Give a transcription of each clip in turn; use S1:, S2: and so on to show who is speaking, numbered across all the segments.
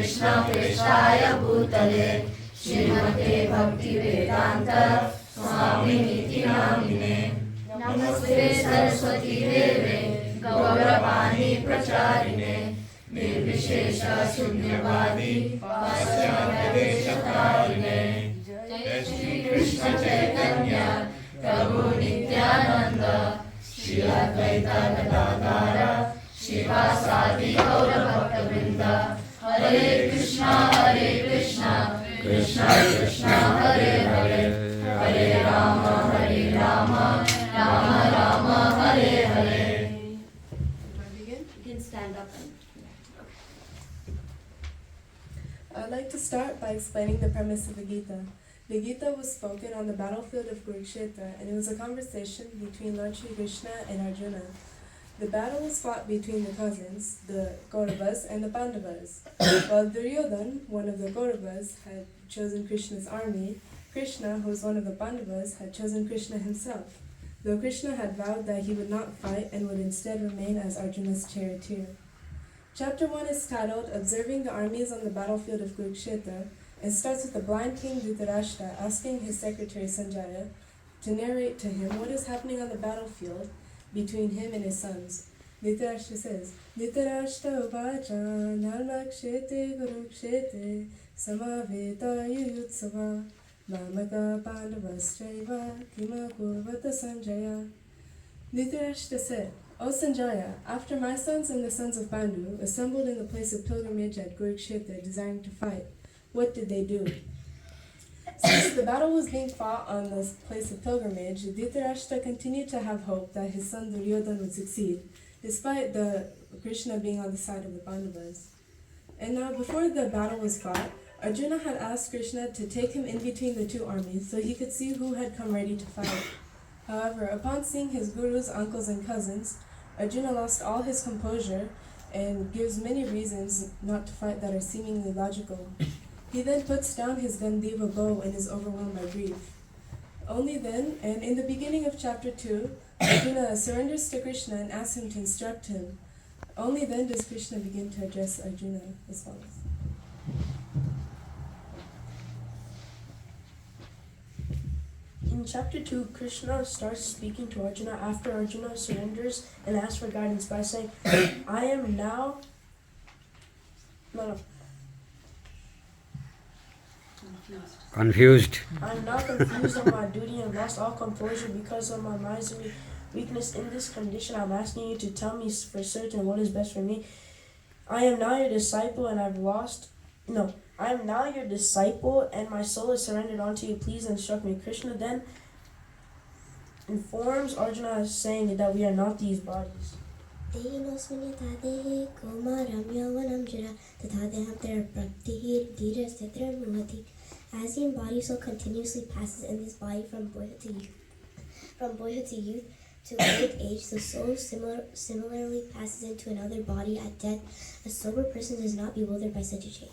S1: Krishna Prestaya Bhutale Srimate Bhakti Vedanta Swami Niti Namine Namaste Saraswati Deve Gauravani Pracharine Nirvishesha Shunyavadi Paschimapradeshakarine Jai Shri Krishna Chaitanya Prabhu Nityananda Shri Advaita Gadadhara Shivasadi Gaura Bhaktavrinda Hare Krishna Krishna Krishna Hare Hare Hare Rama Rama Rama Hare Hare.
S2: You can stand up.
S3: I'd like to start by explaining the premise of the Gita. The Gita was spoken on the battlefield of Kurukshetra, and it was a conversation between Lord Shri Krishna and Arjuna. The battle was fought between the cousins, the Kauravas and the Pandavas. While Duryodhan, one of the Kauravas, had chosen Krishna's army, Krishna, who was one of the Pandavas, had chosen Krishna himself, though Krishna had vowed that he would not fight and would instead remain as Arjuna's charioteer. Chapter 1 is titled Observing the Armies on the Battlefield of Kurukshetra, and starts with the blind king Dhritarashtra asking his secretary Sanjaya to narrate to him what is happening on the battlefield between him and his sons. Dhritarashtra says, Dhritarashtra uvacha narmakshete kurukshetre samaveta yuyutsava mamaka pandavastraiva kima kurvata Sanjaya. Dhritarashtra said, O Sanjaya, after my sons and the sons of Pandu assembled in the place of pilgrimage at Kurukshetra desiring to fight, what did they do? Since the battle was being fought on the place of pilgrimage, Dhritarashtra continued to have hope that his son Duryodhan would succeed, despite the Krishna being on the side of the Pandavas. And now, before the battle was fought, Arjuna had asked Krishna to take him in between the two armies so he could see who had come ready to fight. However, upon seeing his gurus, uncles, and cousins, Arjuna lost all his composure and gives many reasons not to fight that are seemingly logical. He then puts down his Gandiva bow and is overwhelmed by grief. Only then, and in the beginning of chapter 2, Arjuna surrenders to Krishna and asks him to instruct him. Only then does Krishna begin to address Arjuna as follows.
S4: In chapter 2, Krishna starts speaking to Arjuna after Arjuna surrenders and asks for guidance by saying, I am now...
S5: Confused.
S4: I am now confused on my duty and lost all composure because of my miserly weakness. In this condition, I'm asking you to tell me for certain what is best for me. I am now your disciple and I am now your disciple and my soul is surrendered unto you. Please instruct me. Krishna then informs Arjuna as saying that we are not these bodies.
S6: As he embodies, so continuously passes in this body from boyhood to youth to old age, the soul similarly passes into another body at death. A sober person is not bewildered by such a change.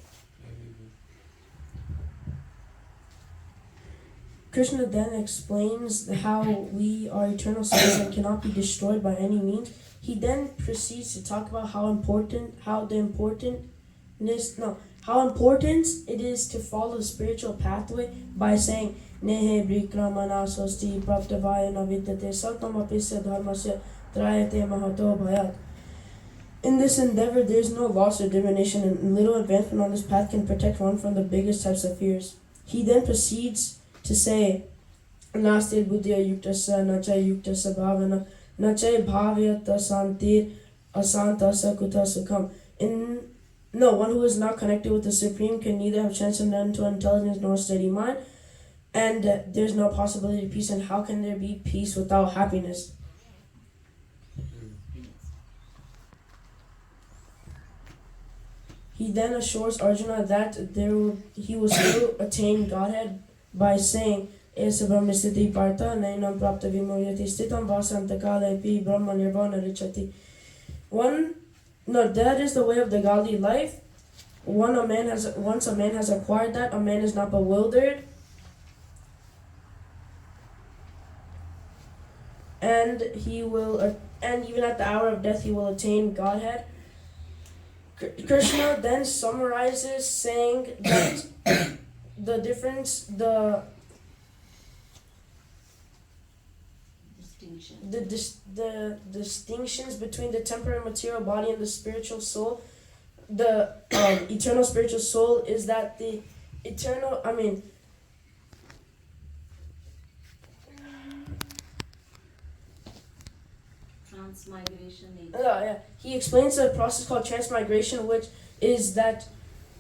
S4: Krishna then explains how we are eternal souls and cannot be destroyed by any means. He then proceeds to talk about how important it is to follow the spiritual pathway by saying, Nehe brikramana sosti praptavaya navidyate saltamapisya dharmasya trayate mahato bhayat. In this endeavor, there is no loss or diminution, and little advancement on this path can protect one from the biggest types of fears. He then proceeds to say, Nastir buddhya yuktasa nachay yuktasa bhavana nachay bhavyata santir asantasa kuta sukham. One who is not connected with the Supreme can neither have transcendental intelligence nor steady mind, and there's no possibility of peace. And how can there be peace without happiness? He then assures Arjuna that he will still attain Godhead by saying, Esa brahmistiti partha nainam prapta vimoyati stitam vasanta pi brahma nirvana richati. That is the way of the godly life. Once a man has acquired that, a man is not bewildered, and even at the hour of death, he will attain Godhead. Krishna then summarizes saying that the distinctions between the temporary material body and the spiritual soul, the eternal spiritual soul, is that the eternal,
S1: Transmigration.
S4: he explains a process called transmigration, which is that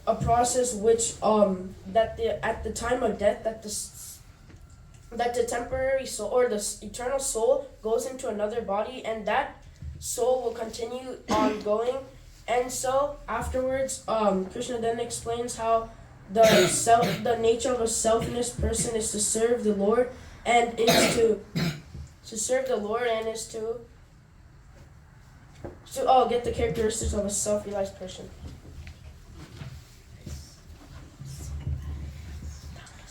S4: a process which at the time of death that the temporary soul or the eternal soul goes into another body, and that soul will continue on going. And so afterwards, Krishna then explains how the nature of a selfless person is to serve the Lord, and is to serve the Lord, and is to get the characteristics of a self-realized person.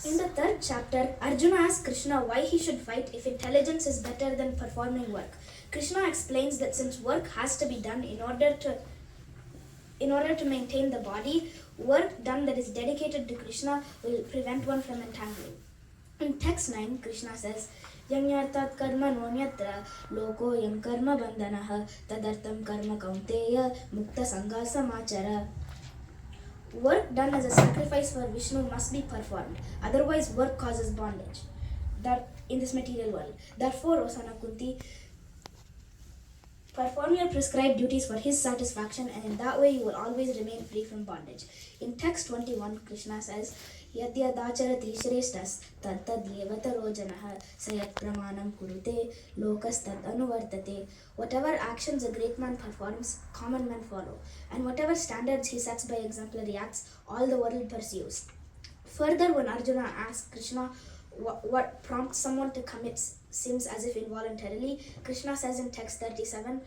S6: In the third chapter, Arjuna asks Krishna why he should fight if intelligence is better than performing work. Krishna explains that since work has to be done in order to maintain the body, work done that is dedicated to Krishna will prevent one from entangling. In text 9, Krishna says, Yamyartat karma nonyatra loko yam karma bandhanaha tadartam karma kaunteya mukta sangha samachara. Work done as a sacrifice for Vishnu must be performed, otherwise work causes bondage that in this material world. Therefore, O son of Kunti, perform your prescribed duties for his satisfaction, and in that way you will always remain free from bondage. In text 21, Krishna says, Yadyadacharati shreshtas tattadyevataro janah sayat pramanam kurute lokas tad anuvartate. Whatever actions a great man performs, common men follow, and whatever standards he sets by exemplary acts, all the world pursues. Further, when Arjuna asks Krishna what prompts someone to commit sins as if involuntarily, Krishna says in text 37,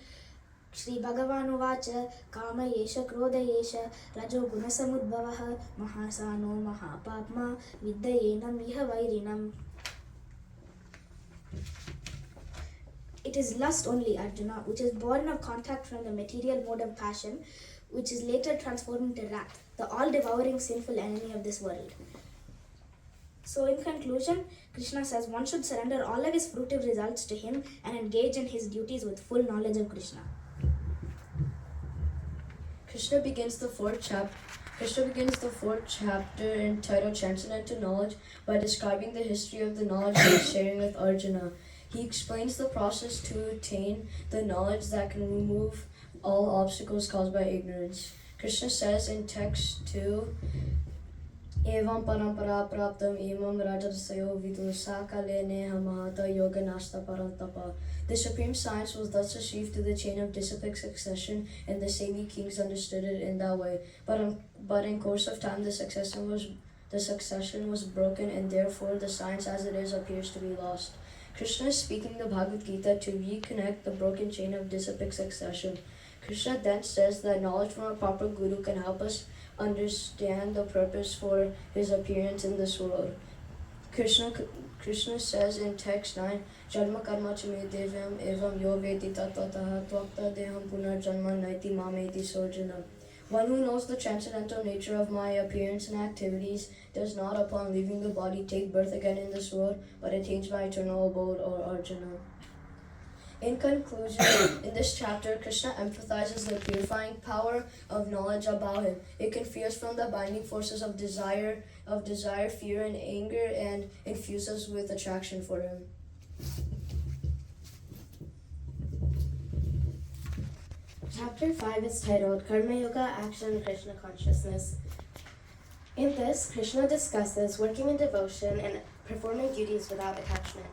S6: Shri Bhagavan Uvacha Kama Yesha Krodha Yesha Rajo Gunasamudbhavaha Mahasano Mahapapma Viddayenam Iha Vairinam. It is lust only, Arjuna, which is born of contact from the material mode of passion, which is later transformed into wrath, the all-devouring sinful enemy of this world. So in conclusion, Krishna says one should surrender all of his fruitive results to him and engage in his duties with full knowledge of Krishna.
S2: Krishna begins the fourth chapter entitled Transcendental Knowledge by describing the history of the knowledge he is sharing with Arjuna. He explains the process to attain the knowledge that can remove all obstacles caused by ignorance. Krishna says in text 2, Evam parampara praptam imam rajatasayo vidu sakale neha mahata yoga nasta parantapa. The supreme science was thus achieved through the chain of disciplic succession, and the Savi kings understood it in that way. But in course of time, the succession was broken, and therefore the science as it is appears to be lost. Krishna is speaking the Bhagavad Gita to reconnect the broken chain of disciplic succession. Krishna then says that knowledge from a proper guru can help us understand the purpose for his appearance in this world. Krishna says in text 9, Janma karma chame devam evam yo vedi tattataha tvakta deham punar janma naiti mameti sojana. One who knows the transcendental nature of my appearance and activities does not upon leaving the body take birth again in this world, but attains my eternal abode, or Arjuna. In conclusion, in this chapter, Krishna emphasizes the purifying power of knowledge about him. It can free us from the binding forces of desire, fear, and anger, and infuse us with attraction for him.
S6: Chapter 5 is titled Karma Yoga, Action, and Krishna Consciousness. In this, Krishna discusses working in devotion and performing duties without attachment.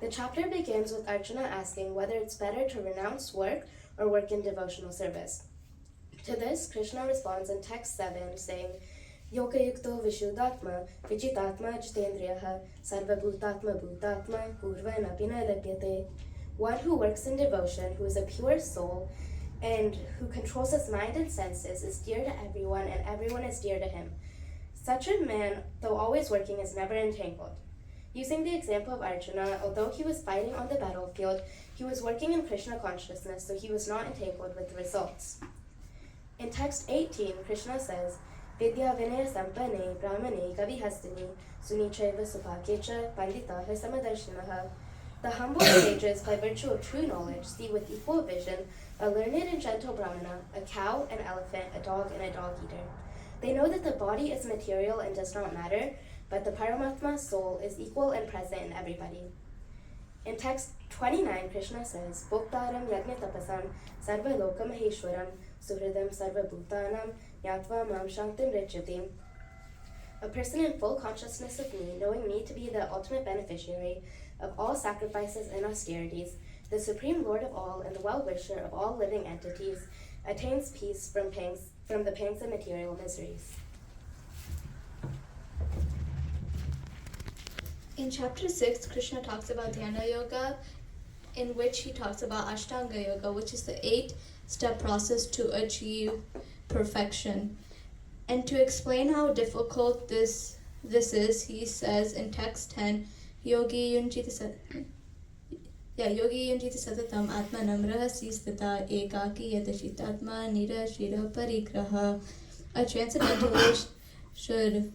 S6: The chapter begins with Arjuna asking whether it's better to renounce work or work in devotional service. To this, Krishna responds in text 7, saying, Yoga yukto vishuddhatma vijitatma jitendriyaha sarvabhutatma bhutatma purvana pinalabhyate. One who works in devotion, who is a pure soul, and who controls his mind and senses, is dear to everyone, and everyone is dear to him. Such a man, though always working, is never entangled. Using the example of Arjuna, although he was fighting on the battlefield, he was working in Krishna consciousness, so he was not entangled with the results.
S5: In text 18, Krishna says, Vidya Vinaya Sampane Brahmane Kavihastini Sunicheva Supakecha Pandita Samadarshinaha. The humble sages, by virtue of true knowledge, see with equal vision a learned and gentle Brahmana, a cow, an elephant, a dog, and a dog-eater. They know that the body is material and does not matter, but the Paramatma soul is equal and present in everybody. In text 29, Krishna says, Bhoktaram yajna tapasam sarva lokam maheshwaram suhridam sarva bhutanam yatva mam shantim richati. A person in full consciousness of me, knowing me to be the ultimate beneficiary of all sacrifices and austerities, the Supreme Lord of all and the well-wisher of all living entities, attains peace from the pangs of material miseries.
S7: In chapter 6, Krishna talks about Dhyana Yoga, in which he talks about Ashtanga Yoga, which is the 8-step process to achieve perfection. And to explain how difficult this is, he says in text 10, Yogi Yunjita Satatam Atmanam Rahasi Stata Ekaki Yatashitatma Nira Shira Parigraha. A transcendentalist should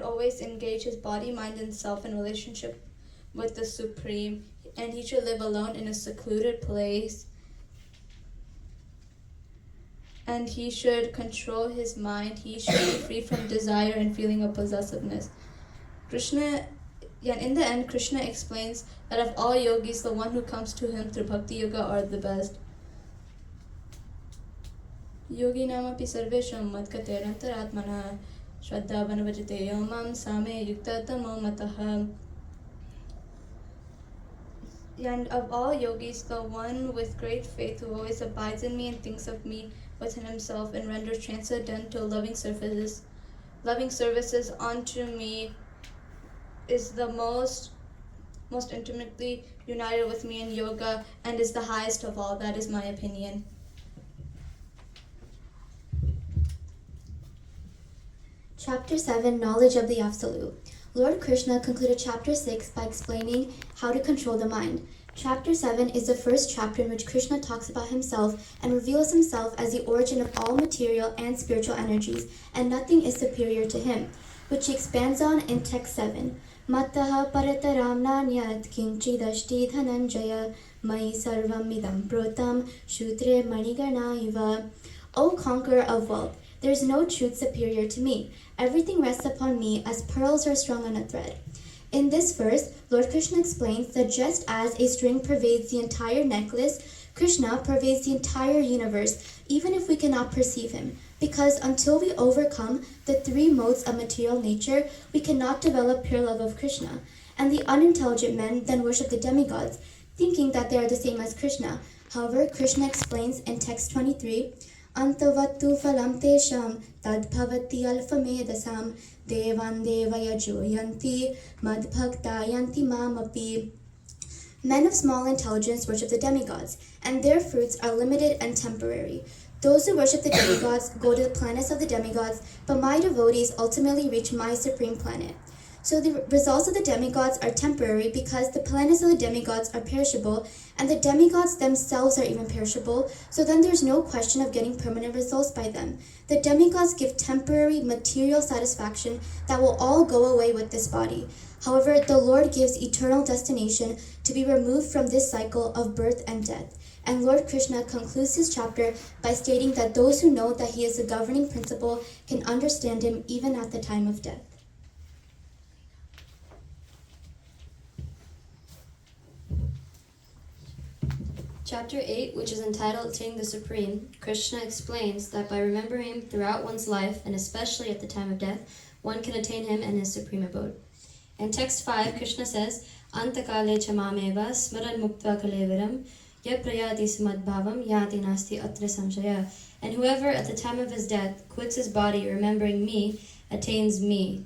S7: always engage his body, mind, and self in relationship with the Supreme, and he should live alone in a secluded place, and he should control his mind. He should be free from desire and feeling of possessiveness. In the end, Krishna explains that of all yogis, the one who comes to him through Bhakti Yoga are the best. Yogi namapi sarvesham madkaterantaratmana Shraddha Banavajite Yomam Same Yukta Tamo Mataha. And of all yogis, the one with great faith who always abides in me and thinks of me within himself and renders transcendental loving services unto me is the most intimately united with me in yoga and is the highest of all. That is my opinion.
S6: Chapter 7, Knowledge of the Absolute. Lord Krishna concluded Chapter 6 by explaining how to control the mind. Chapter 7 is the first chapter in which Krishna talks about himself and reveals himself as the origin of all material and spiritual energies, and nothing is superior to him, which he expands on in text 7. Mattaha parataram nanyat kinchidashti dhananjaya mai sarvam idam protam shutre manigana iva. O conqueror of wealth, there is no truth superior to me. Everything rests upon me as pearls are strung on a thread. In this verse, Lord Krishna explains that just as a string pervades the entire necklace, Krishna pervades the entire universe, even if we cannot perceive him. Because until we overcome the 3 modes of material nature, we cannot develop pure love of Krishna. And the unintelligent men then worship the demigods, thinking that they are the same as Krishna. However, Krishna explains in text 23, Antavattu phalam tesham tadbhavati alphamedasam devan devaya joyanti madbhakta yanti mamapi. Men of small intelligence worship the demigods, and their fruits are limited and temporary. Those who worship the demigods go to the planets of the demigods, but my devotees ultimately reach my supreme planet. So the results of the demigods are temporary because the planets of the demigods are perishable, and the demigods themselves are even perishable, so then there's no question of getting permanent results by them. The demigods give temporary material satisfaction that will all go away with this body. However, the Lord gives eternal destination to be removed from this cycle of birth and death. And Lord Krishna concludes his chapter by stating that those who know that he is the governing principle can understand him even at the time of death.
S8: Chapter 8, which is entitled Attaining the Supreme, Krishna explains that by remembering him throughout one's life, and especially at the time of death, one can attain him and his supreme abode. In text 5, Krishna says, Antakale chamameva smaran muktva kalevaram ya prayati samadbhavam yati nasti atra samshaya. And whoever at the time of his death quits his body remembering me, attains me.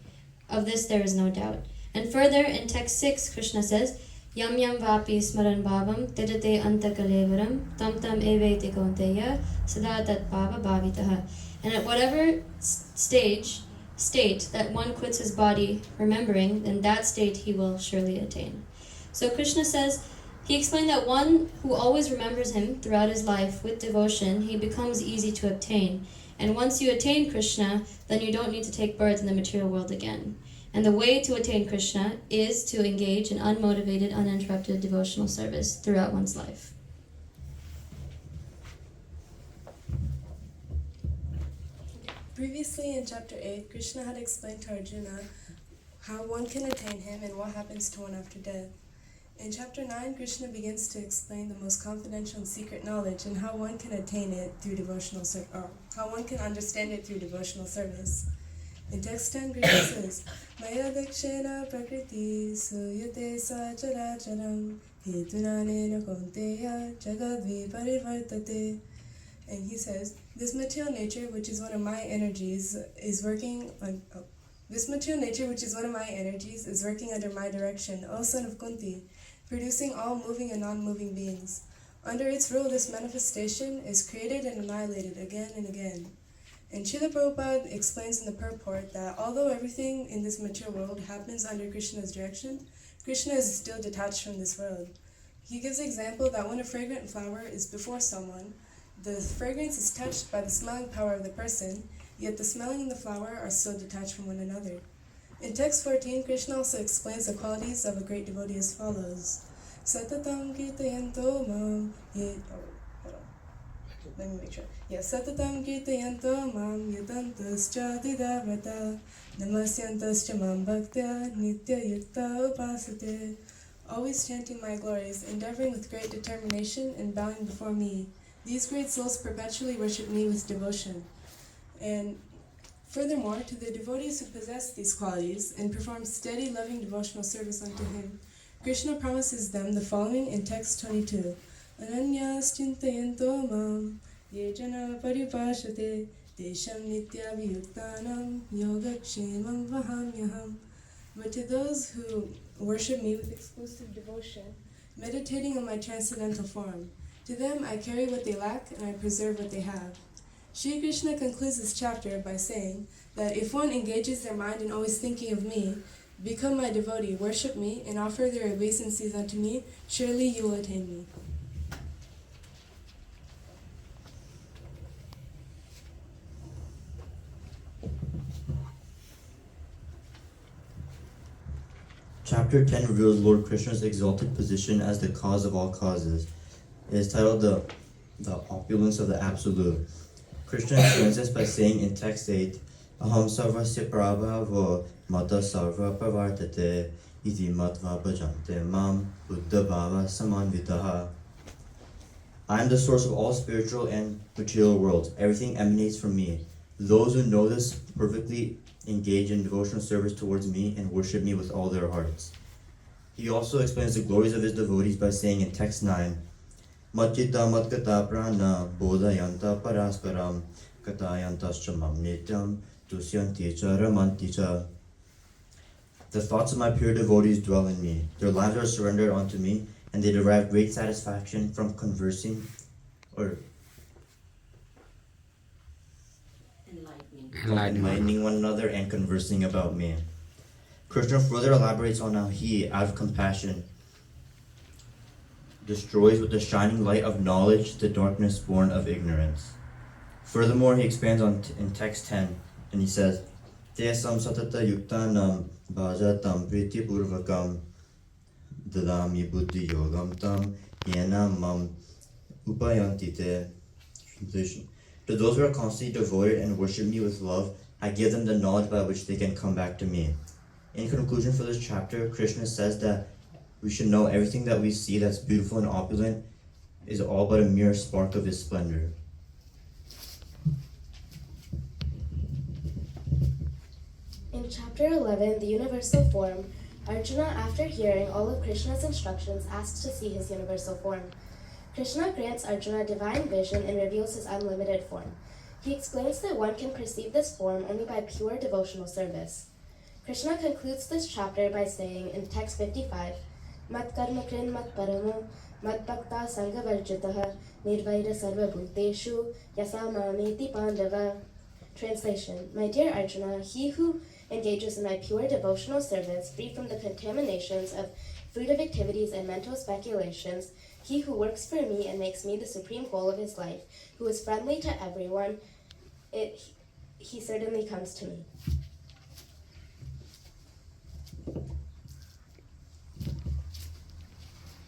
S8: Of this there is no doubt. And further, in text 6, Krishna says, Yam yam vapi smaran bhavam tejate antakalevaram tam tam eveti kaunteya sada tat bhava bhavitaha. And at whatever state that one quits his body remembering, in that state he will surely attain. So Krishna says He explained that one who always remembers him throughout his life with devotion, he becomes easy to obtain. And once you attain Krishna, then you don't need to take birth in the material world again. And the way to attain Krishna is to engage in unmotivated, uninterrupted devotional service throughout one's life.
S3: Previously in chapter 8, Krishna had explained to Arjuna how one can attain him and what happens to one after death. In chapter 9, Krishna begins to explain the most confidential and secret knowledge and how one can attain it through devotional service, or how one can understand it through devotional service. In text 10, Krishna says, Maya dakshena prakriti suyate sacharacharam hetunanena konteya jagadvi parivartate. And he says, this material nature, which is one of my energies, is working under my direction, O son of Kunti, producing all moving and non-moving beings. Under its rule, this manifestation is created and annihilated again and again. And Srila Prabhupada explains in the purport that although everything in this material world happens under Krishna's direction, Krishna is still detached from this world. He gives the example that when a fragrant flower is before someone, the fragrance is touched by the smelling power of the person, yet the smelling and the flower are still detached from one another. In text 14, Krishna also explains the qualities of a great devotee as follows. Satatam Gitayanto Mam Satatam Gitayanto Mam Yadantascha Didavrata Namasyantascha Mam Bhaktya Nitya Yukta Upasate. Always chanting my glories, endeavoring with great determination and bowing before me. These great souls perpetually worship me with devotion. And furthermore, to the devotees who possess these qualities and perform steady, loving devotional service unto him, Krishna promises them the following in text 22. Ananyas chintayanto mam yejana paripashate desham nityaviyuktanam yogakshemam vahamyaham. But to those who worship me with exclusive devotion, meditating on my transcendental form, to them I carry what they lack and I preserve what they have. Shri Krishna concludes this chapter by saying that if one engages their mind in always thinking of me, become my devotee, worship me, and offer their obeisances unto me, surely you will attain me.
S9: Chapter 10 reveals Lord Krishna's exalted position as the cause of all causes. It is titled the Opulence of the Absolute. Krishna explains this by saying in text 8, Aham sarvasya prabhavo mata sarva pravartate iti matva bhajante mam buddha bhava samanvitaha. I am the source of all spiritual and material worlds. Everything emanates from me. Those who know this perfectly engage in devotional service towards me and worship me with all their hearts. He also explains the glories of his devotees by saying in text 9, Matchita matkata prana bodhayanta paraskaram katayantaschamam nityam tusyanti cha ramanti cha. The thoughts of my pure devotees dwell in me. Their lives are surrendered unto me, and they derive great satisfaction from conversing or enlightening one another and conversing about me. Krishna further elaborates on how he, out of compassion, destroys with the shining light of knowledge the darkness born of ignorance. Furthermore, he expands on in text 10, and he says, Tesam satata yuktanam bhajatam priti purvakam dadami buddhi yogam tam yena mam upayanti te. Translation. To those who are constantly devoted and worship me with love, I give them the knowledge by which they can come back to me. In conclusion for this chapter, Krishna says that we should know everything that we see that's beautiful and opulent is all but a mere spark of his splendor.
S5: In chapter 11, the universal form, Arjuna, after hearing all of Krishna's instructions, asks to see his universal form. Krishna grants Arjuna divine vision and reveals his unlimited form. He explains that one can perceive this form only by pure devotional service. Krishna concludes this chapter by saying in text 55, Mat karma krin mat paramo mat bhakta sangha varjitaha nirvaira sarva bhuteshu yasa mameti pandava. Translation: My dear Arjuna, he who engages in my pure devotional service, free from the contaminations of fruit of activities and mental speculations, he who works for me and makes me the supreme goal of his life, who is friendly to everyone, he certainly comes to me.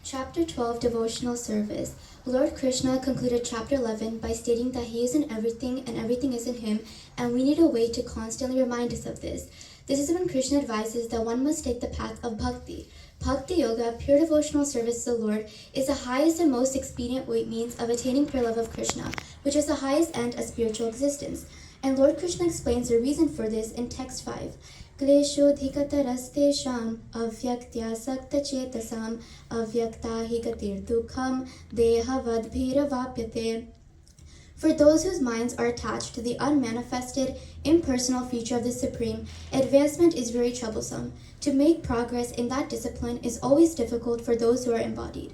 S7: Chapter 12 Devotional Service. Lord Krishna concluded Chapter 11 by stating that He is in everything and everything is in Him, and we need a way to constantly remind us of this. This is when Krishna advises that one must take the path of bhakti. Bhakti Yoga, pure devotional service to the Lord, is the highest and most expedient means of attaining pure love of Krishna, which is the highest end of spiritual existence. And Lord Krishna explains the reason for this in text 5. Kleshodhikatarastesham avyaktya saktachetasam avyakta hi gatir dukham dehavad bhiravapyate. For those whose minds are attached to the unmanifested, impersonal feature of the Supreme, advancement is very troublesome. To make progress in that discipline is always difficult for those who are embodied.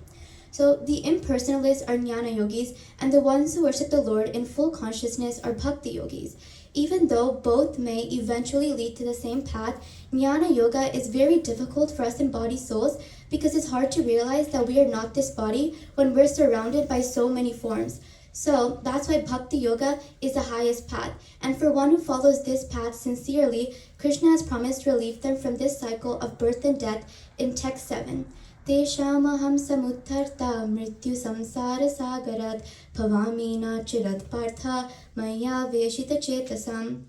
S7: So the impersonalists are jnana yogis, and the ones who worship the Lord in full consciousness are bhakti yogis. Even though both may eventually lead to the same path, jnana yoga is very difficult for us embodied souls because it's hard to realize that we are not this body when we're surrounded by so many forms. So that's why Bhakti Yoga is the highest path. And for one who follows this path sincerely, Krishna has promised to relieve them from this cycle of birth and death in text 7. Teshamaham samuttarta mrityu samsara sagarat bhavamina chirat partha maya veshita chetasam.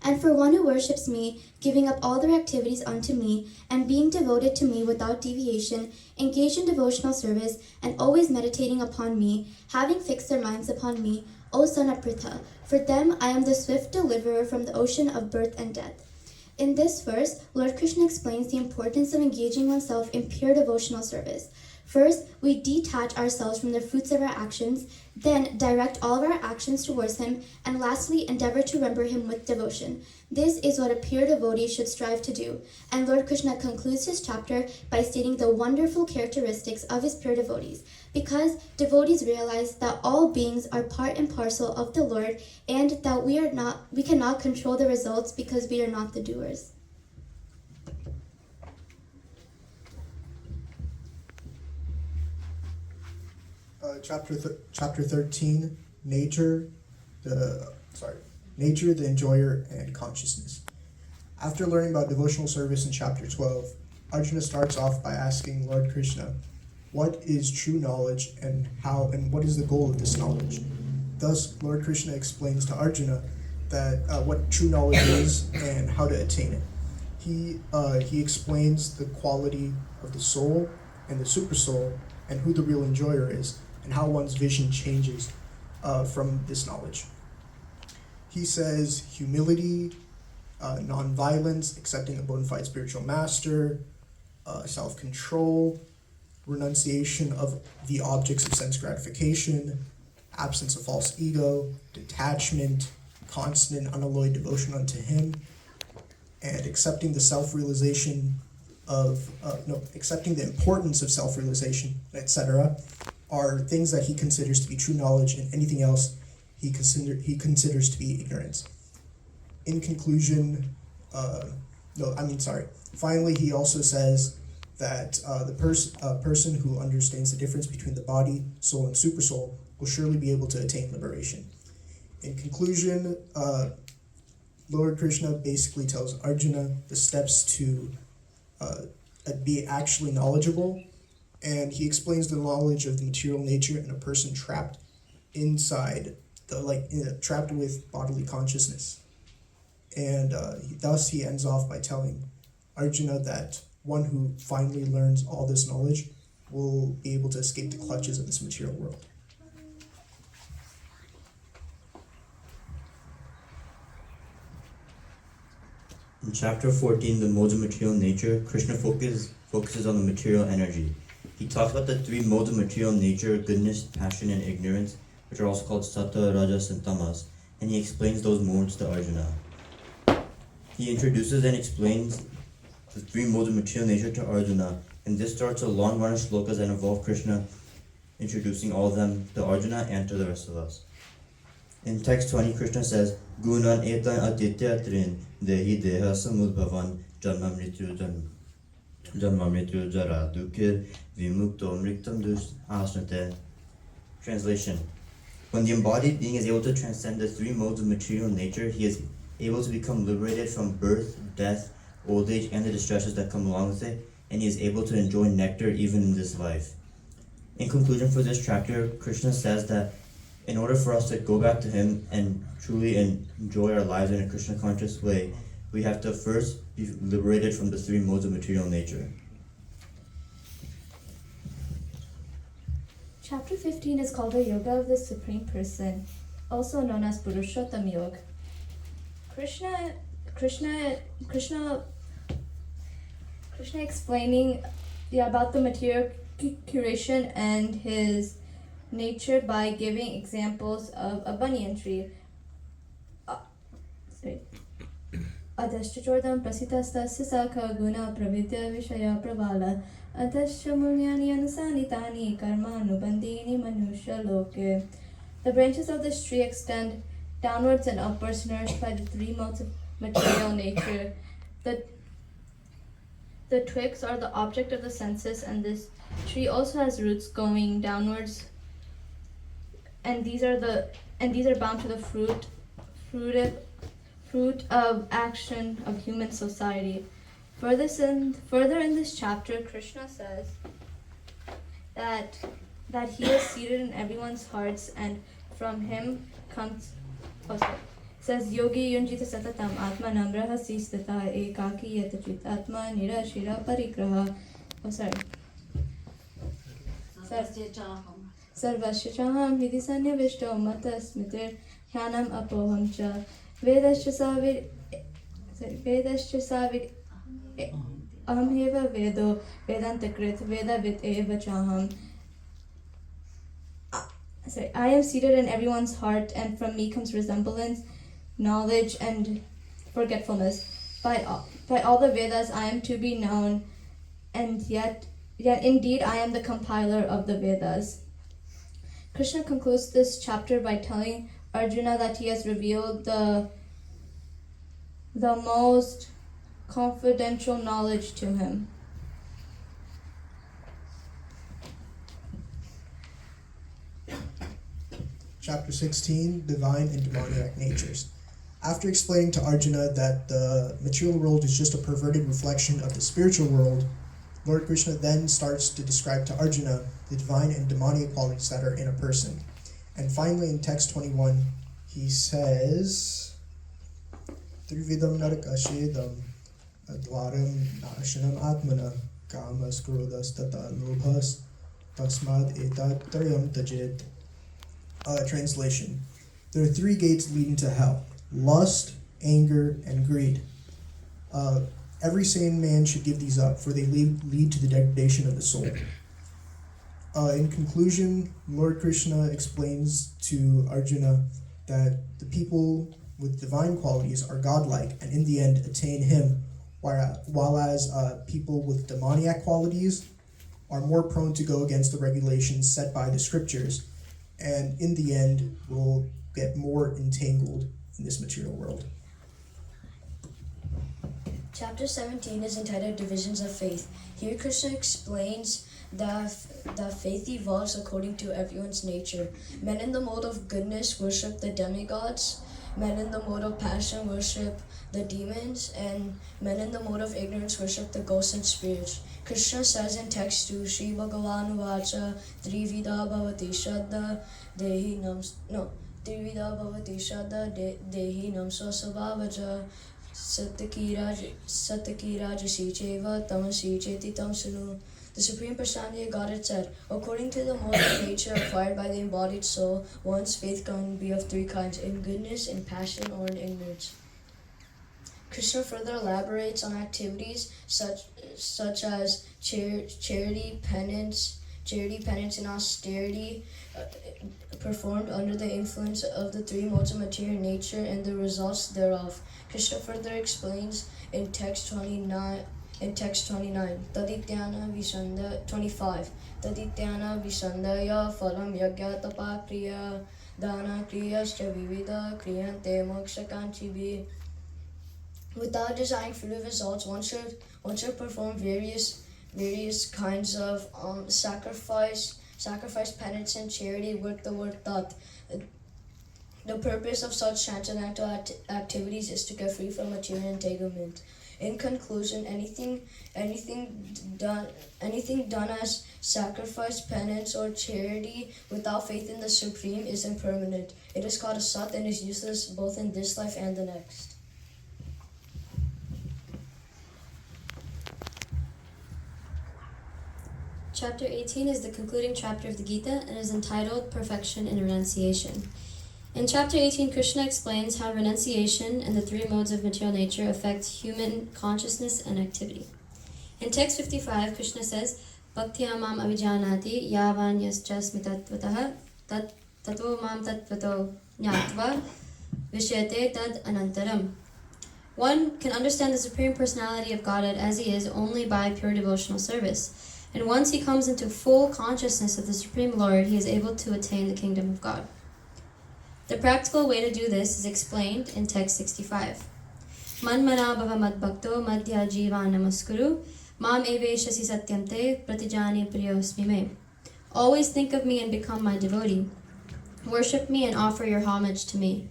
S7: And for one who worships me, giving up all their activities unto me, and being devoted to me without deviation, engaged in devotional service, and always meditating upon me, having fixed their minds upon me, O son of Pritha, for them I am the swift deliverer from the ocean of birth and death. In this verse, Lord Krishna explains the importance of engaging oneself in pure devotional service. First, we detach ourselves from the fruits of our actions, then direct all of our actions towards Him, and lastly, endeavor to remember Him with devotion. This is what a pure devotee should strive to do. And Lord Krishna concludes his chapter by stating the wonderful characteristics of his pure devotees, because devotees realize that all beings are part and parcel of the Lord, and that we cannot control the results because we are not the doers.
S10: Chapter 13, Nature, the enjoyer, and consciousness. After learning about devotional service in chapter 12, Arjuna starts off by asking Lord Krishna, what is true knowledge and what is the goal of this knowledge? Thus, Lord Krishna explains to Arjuna that what true knowledge is and how to attain it. He explains the quality of the soul and the supersoul and who the real enjoyer is, and how one's vision changes from this knowledge. He says humility, non-violence, accepting a bona fide spiritual master, self-control, renunciation of the objects of sense gratification, absence of false ego, detachment, constant unalloyed devotion unto Him, and accepting the self-realization accepting the importance of self-realization, etc., are things that he considers to be true knowledge, and anything else he considers to be ignorance. In conclusion, finally, he also says that the person who understands the difference between the body, soul, and supersoul will surely be able to attain liberation. In conclusion, Lord Krishna basically tells Arjuna the steps to be actually knowledgeable, and he explains the knowledge of the material nature in a person trapped inside trapped with bodily consciousness. And thus he ends off by telling Arjuna that one who finally learns all this knowledge will be able to escape the clutches of this material world.
S9: In chapter 14, the modes of material nature, Krishna focuses on the material energy. He talks about the three modes of material nature, goodness, passion, and ignorance, which are also called Sattva, Rajas, and Tamas, and he explains those modes to Arjuna. He introduces and explains the three modes of material nature to Arjuna, and this starts a long run of shlokas that involve Krishna introducing all of them to Arjuna and to the rest of us. In text 20, Krishna says, Gunan etan atityatrin dehi deha samudbhavan janma mrityu Janma Mrityu Jara Dukir Vimukto Mriktam Dus Asnate. Translation. When the embodied being is able to transcend the three modes of material nature, he is able to become liberated from birth, death, old age, and the distresses that come along with it, and he is able to enjoy nectar even in this life. In conclusion for this chapter, Krishna says that in order for us to go back to him and truly enjoy our lives in a Krishna conscious way, we have to first be liberated from the three modes of material nature.
S7: Chapter 15 is called the Yoga of the Supreme Person, also known as Purushottam Yoga. Krishna explaining about the material curation and his nature by giving examples of a banyan tree. Adashchordam prasitastasya sakha guna pravidya vishaya pravala adashcha mulyani anusanitani karma anubandini manusha loke. The branches of this tree extend downwards and upwards, nourished by the three modes of material nature. The twigs are the object of the senses, and this tree also has roots going downwards, and these are bound to the fruit of action of human society. Further in this chapter, Krishna says that he is seated in everyone's hearts, and from him comes. Says Yogi Yunjita Satatam Atma Namraha Sistata Ekaki Yatachit Atma Nirashira Parigraha. Sarvasya Chaham Vidisanya Vishto Mata Smiter Hyanam Apoham Cha Vedasya Savid Aham Heva Vedo Vedantakrit Vedavit Eva Chaham. I am seated in everyone's heart, and from me comes resemblance, knowledge, and forgetfulness. By all the Vedas I am to be known, and yet indeed I am the compiler of the Vedas. Krishna concludes this chapter by telling Arjuna that he has revealed the most confidential knowledge to him.
S10: Chapter 16, Divine and Demoniac Natures. After explaining to Arjuna that the material world is just a perverted reflection of the spiritual world, Lord Krishna then starts to describe to Arjuna the divine and demoniac qualities that are in a person. And finally, in text 21, he says, Trividam narakashedam advaram nashanam atmana kamas krodhas tata lobhas tasmad etat trayam tajit. Translation. There are three gates leading to hell: lust, anger, and greed. Every sane man should give these up, for they lead to the degradation of the soul. In conclusion, Lord Krishna explains to Arjuna that the people with divine qualities are godlike and in the end attain him, whereas people with demoniac qualities are more prone to go against the regulations set by the scriptures, and in the end will get more entangled in this material world.
S2: Chapter 17 is entitled Divisions of Faith. Here Krishna explains that faith evolves according to everyone's nature. Men in the mode of goodness worship the demigods, men in the mode of passion worship the demons, and men in the mode of ignorance worship the ghosts and spirits. Krishna says in text 2, Shri Bhagavan Vacha Trivida Bhavati Shraddha Dehi Trivida Bhavati Shraddha Dehi Namso Sabhavaja Satakiraj Cheva Tamasi Cheti Tamsunu. The Supreme Personality of Godhead said, according to the mode of nature acquired by the embodied soul, one's faith can be of three kinds: in goodness, in passion, or in ignorance. Krishna further elaborates on activities such as charity, penance, and austerity performed under the influence of the three modes of material nature and the results thereof. Krishna further explains in text 29, Tadityana Visanda 25. Tadityana Visandaya Phalam Yagya Tapa Kriya Dana Kriyascha Vivida Kriyante Moksha Kanchibi. Without desiring further results, one should perform various kinds of sacrifice, penance, and charity with the word tat. The purpose of such transcendental activities is to get free from material entanglement. In conclusion, anything done as sacrifice, penance, or charity without faith in the Supreme is impermanent. It is called a sat and is useless both in this life and the next.
S8: Chapter 18 is the concluding chapter of the Gita and is entitled Perfection in Renunciation. In chapter 18, Krishna explains how renunciation and the three modes of material nature affect human consciousness and activity. In text 55, Krishna says, Bhaktya mam avijanati yavan yascha smitatvataha tato mam tatvato jnatva vishyate tad anantaram. One can understand the Supreme Personality of Godhead as He is only by pure devotional service. And once he comes into full consciousness of the Supreme Lord, he is able to attain the kingdom of God. The practical way to do this is explained in text 65. Manmana bhava madbhakto madhya jiva namaskuru mam eveshasi satyam te pratijani priyosmi me. Always think of me and become my devotee. Worship me and offer your homage to me.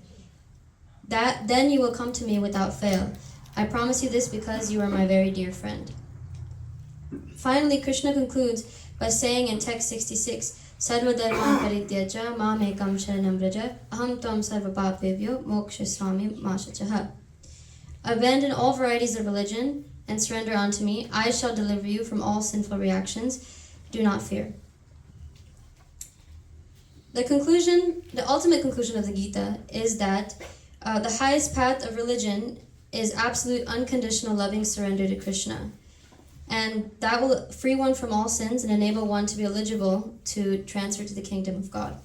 S8: Then you will come to me without fail. I promise you this because you are my very dear friend. Finally, Krishna concludes by saying in text 66, Sarva dharman parityaja mam ekam sharanam vraja aham tvam sarva papevyo mokshasrami mashachaha. Abandon all varieties of religion and surrender unto me. I shall deliver you from all sinful reactions. Do not fear. The ultimate conclusion of the Gita is that the highest path of religion is absolute unconditional loving surrender to Krishna. And that will free one from all sins and enable one to be eligible to transfer to the kingdom of God.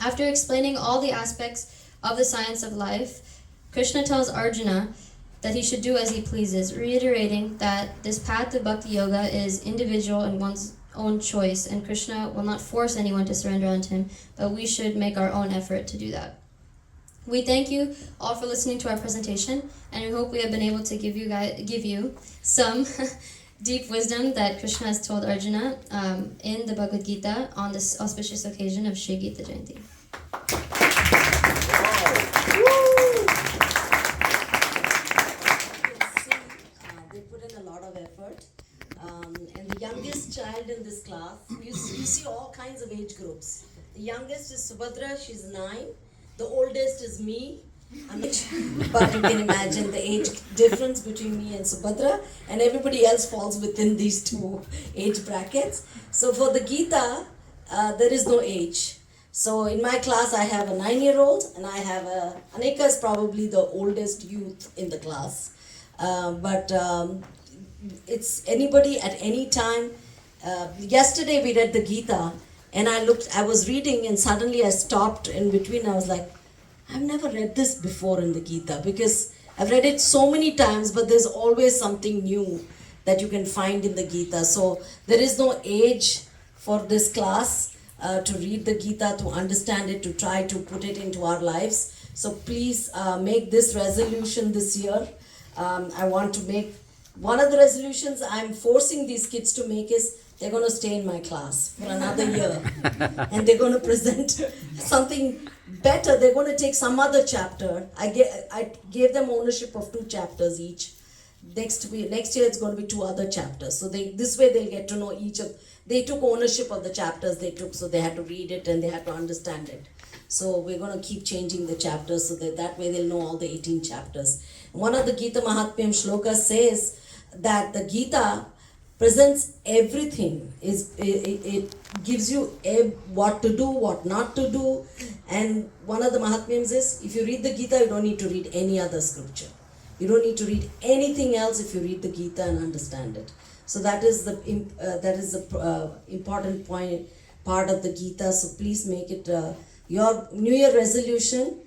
S8: After explaining all the aspects of the science of life, Krishna tells Arjuna that he should do as he pleases, reiterating that this path of bhakti yoga is individual and one's own choice, and Krishna will not force anyone to surrender unto him, but we should make our own effort to do that. We thank you all for listening to our presentation, and we hope we have been able to give you some deep wisdom that Krishna has told Arjuna in the Bhagavad Gita on this auspicious occasion of Shri Gita Jayanti.
S11: They put in a lot of effort. And the youngest child in this class, you see all kinds of age groups. The youngest is Subhadra, she's 9. The oldest is me. But you can imagine the age difference between me and Subhadra, and everybody else falls within these two age brackets. So for the Gita, there is no age. So in my class, I have a 9-year-old, and I have Anika is probably the oldest youth in the class. But it's anybody at any time. Yesterday we read the Gita, and I was reading, and suddenly I stopped in between. I was like, I've never read this before in the Gita, because I've read it so many times, but there's always something new that you can find in the Gita. So there is no age for this class to read the Gita, to understand it, to try to put it into our lives. So please make this resolution this year. I want to make one of the resolutions I'm forcing these kids to make is they're going to stay in my class for another year, and they're going to present something better. They're going to take some other chapter. I gave them ownership of 2 chapters each. Next year it's going to be 2 other chapters. So this way they'll get to know each of. They took ownership of the chapters they took, so they had to read it and they had to understand it. So we're going to keep changing the chapters so that way they'll know all the 18 chapters. One of the Gita Mahatmyam shlokas says that the Gita presents everything. It gives you what to do, what not to do. And one of the Mahatmyams is, if you read the Gita, you don't need to read any other scripture. You don't need to read anything else if you read the Gita and understand it. So that is the important part of the Gita. So please make it your New Year resolution.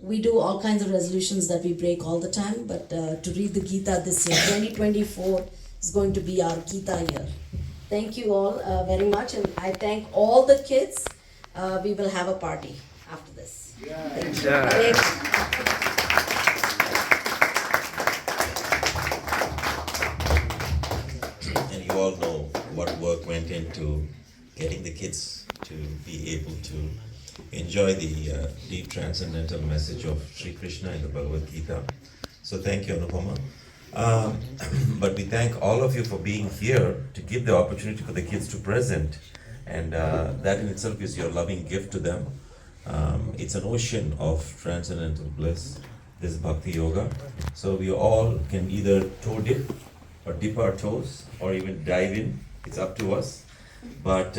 S11: We do all kinds of resolutions that we break all the time, but to read the Gita this year, 2024, is going to be our Gita year. Thank you all very much, and I thank all the kids. We will have a party after this. Thank you.
S12: into getting the kids to be able to enjoy the deep transcendental message of Sri Krishna in the Bhagavat Gita. So thank you, Anupama. But we thank all of you for being here to give the opportunity for the kids to present, and that in itself is your loving gift to them. It's an ocean of transcendental bliss, this Bhakti Yoga. So we all can either toe dip or dip our toes or even dive in. It's up to us. But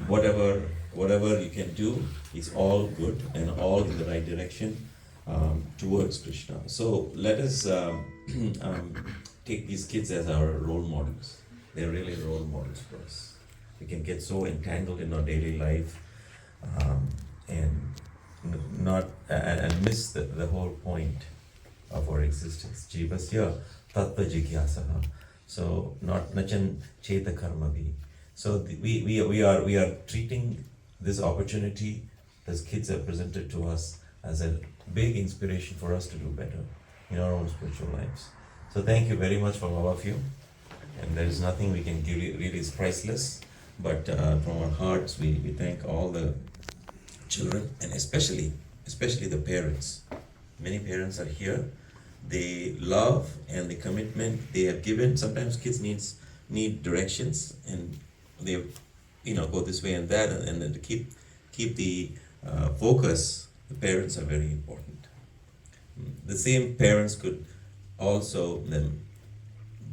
S12: whatever you can do, it's all good and all in the right direction towards Krishna. So let us take these kids as our role models. They're really role models for us. We can get so entangled in our daily life and miss the whole point of our existence. Jivasya tattva jigyasaha. So not nachan cheta karma bhi. So we are treating this opportunity as kids have presented to us as a big inspiration for us to do better in our own spiritual lives. So thank you very much from all of you. And there is nothing we can give you, really is priceless. But from our hearts, we thank all the children, and especially the parents. Many parents are here. They love and the commitment they have given. Sometimes kids need directions, and they go this way and that, and then to keep the focus. The parents are very important. The same parents could also then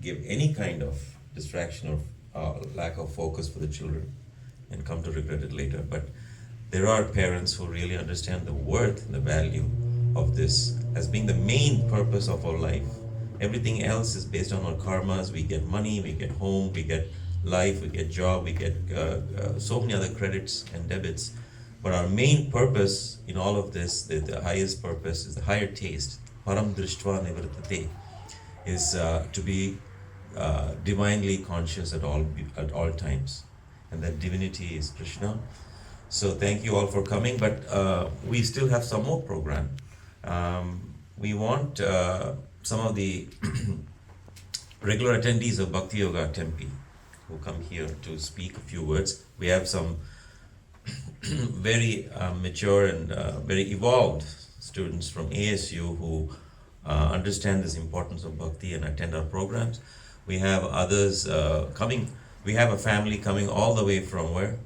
S12: give any kind of distraction or lack of focus for the children and come to regret it later. But there are parents who really understand the worth and the value of this as being the main purpose of our life. Everything else is based on our karmas. We get money, we get home, we get life, we get job, we get so many other credits and debits. But our main purpose in all of this, the highest purpose, is the higher taste. Param drishtva nivritate, is to be divinely conscious at all times, and that divinity is Krishna. So thank you all for coming. But we still have some more program. We want some of the regular attendees of Bhakti Yoga Tempi who come here to speak a few words. We have some very mature and very evolved students from ASU who understand this importance of bhakti and attend our programs. We have others coming. We have a family coming all the way from where?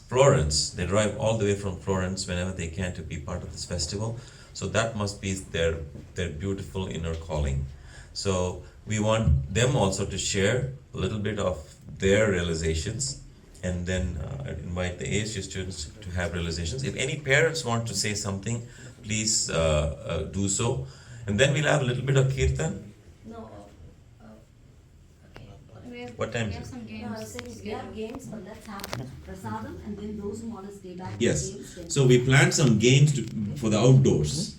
S12: Florence. They drive all the way from Florence whenever they can to be part of this festival. So that must be their beautiful inner calling. So we want them also to share a little bit of their realizations, and then invite the ASU students to have realizations. If any parents want to say something, please do so. And then we'll have a little bit of kirtan.
S1: No, okay.
S12: What time is it?
S1: Some games.
S13: We have games, but let's have prasadam, and then those who want to stay back.
S12: Yes.
S13: Games,
S12: So we planned some games for the outdoors.